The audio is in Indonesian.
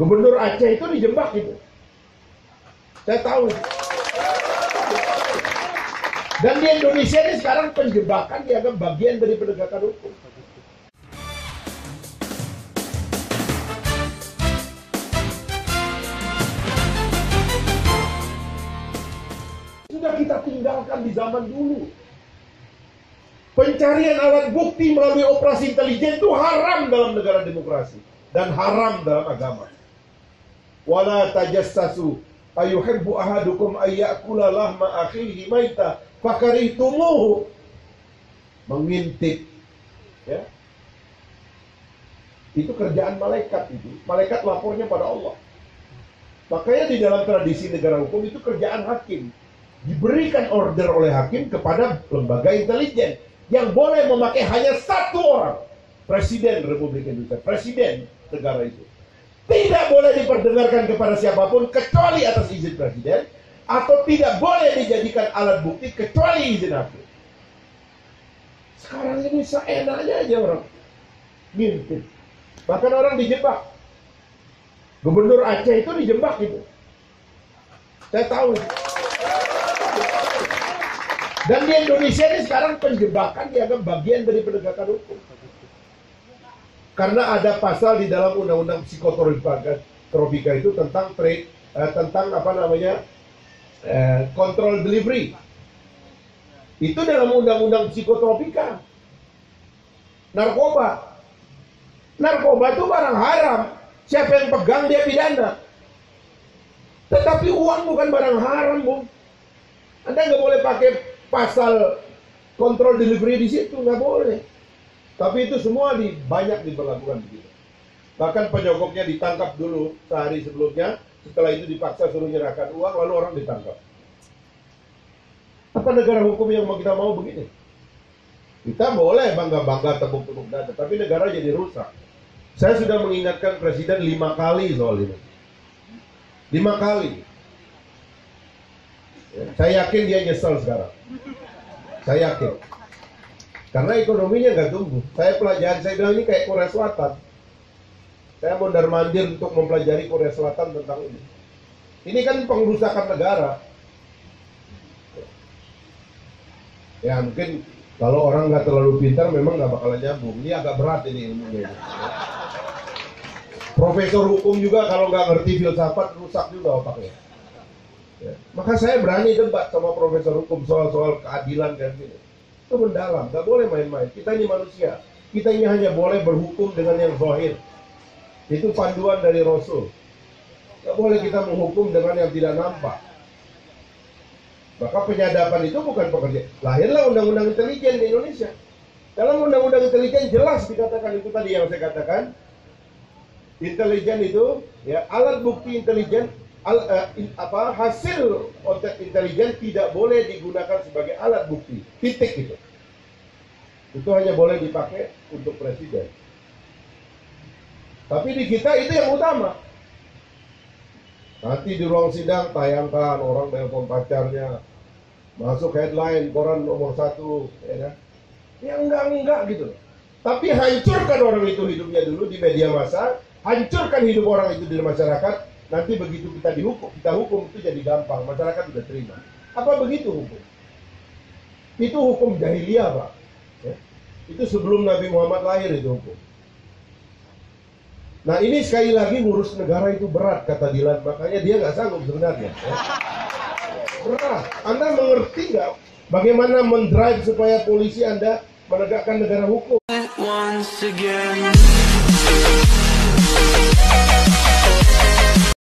Gubernur Aceh itu dijebak itu. Saya tahu. Dan di Indonesia ini sekarang penjebakan dianggap bagian dari penegakan hukum. Sudah kita tinggalkan di zaman dulu. Pencarian alat bukti melalui operasi intelijen itu haram dalam negara demokrasi dan haram dalam agama. Wala tajassasu ayuhibbu ahadukum ayyakula lahma akhihi maita fakarihtumuhu. Mengintip, ya. Itu kerjaan malaikat itu. Malaikat lapornya pada Allah. Makanya di dalam tradisi negara hukum itu kerjaan hakim. Diberikan order oleh hakim kepada lembaga intelijen yang boleh memakai hanya satu orang, Presiden Republik Indonesia, Presiden negara itu. Tidak boleh diperdengarkan kepada siapapun kecuali atas izin Presiden, atau tidak boleh dijadikan alat bukti kecuali izin hakim. Sekarang ini seenaknya aja orang ngintip. Bahkan orang dijebak. Gubernur Aceh itu dijebak itu. Saya tahu. Dan di Indonesia ini sekarang penjebakan dianggap bagian dari penegakan hukum. Karena ada pasal di dalam undang-undang psikotropika itu tentang kontrol delivery. Itu dalam undang-undang psikotropika. Narkoba. Narkoba itu barang haram. Siapa yang pegang dia pidana. Tetapi uang bukan barang haram, Bung. Anda nggak boleh pakai pasal kontrol delivery di situ, nggak boleh. Tapi itu semua banyak diberlakukan begitu. Bahkan penyogoknya ditangkap dulu sehari sebelumnya, setelah itu dipaksa suruh menyerahkan uang, lalu orang ditangkap. Apa negara hukum yang kita mau begini? Kita boleh bangga-bangga tepuk-tepuk dada, tapi negara jadi rusak. Saya sudah mengingatkan Presiden 5 kali soal ini. 5 kali. Ya, saya yakin dia nyesel sekarang. Saya yakin. Karena ekonominya nggak tumbuh. Saya bilang ini kayak Korea Selatan. Saya mondar-mandir untuk mempelajari Korea Selatan tentang ini. Ini kan pengrusakan negara. Ya mungkin kalau orang nggak terlalu pintar memang nggak bakalan nyambung. Ini agak berat ini ilmunya. Profesor hukum juga kalau nggak ngerti filsafat rusak juga otaknya. Ya. Maka saya berani debat sama profesor hukum soal-soal keadilan dan gini. Itu mendalam, nggak boleh main-main. Kita ini manusia. Kita ini hanya boleh berhukum dengan yang zahir. Itu panduan dari Rasul. Nggak boleh kita menghukum dengan yang tidak nampak. Maka penyadapan itu bukan pekerjaan. Lahirlah undang-undang intelijen di Indonesia. Dalam undang-undang intelijen jelas dikatakan itu tadi yang saya katakan. Intelijen itu, ya, alat bukti intelijen, hasil otak intelijen tidak boleh digunakan sebagai alat bukti. Titik itu. Itu hanya boleh dipakai untuk presiden. Tapi di kita itu yang utama. Nanti di ruang sidang tayangkan orang telepon pacarnya, masuk headline koran nomor 1, ya kan? Ya enggak gitu. Tapi hancurkan orang itu hidupnya dulu di media massa. Hancurkan hidup orang itu di masyarakat. Nanti begitu kita hukum itu jadi gampang. Masyarakat sudah terima. Apa begitu hukum? Itu hukum jahiliyah, Pak. Ya. Itu sebelum Nabi Muhammad lahir itu hukum. Nah ini sekali lagi ngurus negara itu berat, kata Dilan. Makanya dia nggak sanggup sebenarnya. Ya. Berat. Anda mengerti nggak bagaimana mendrive supaya polisi Anda menegakkan negara hukum? Once again.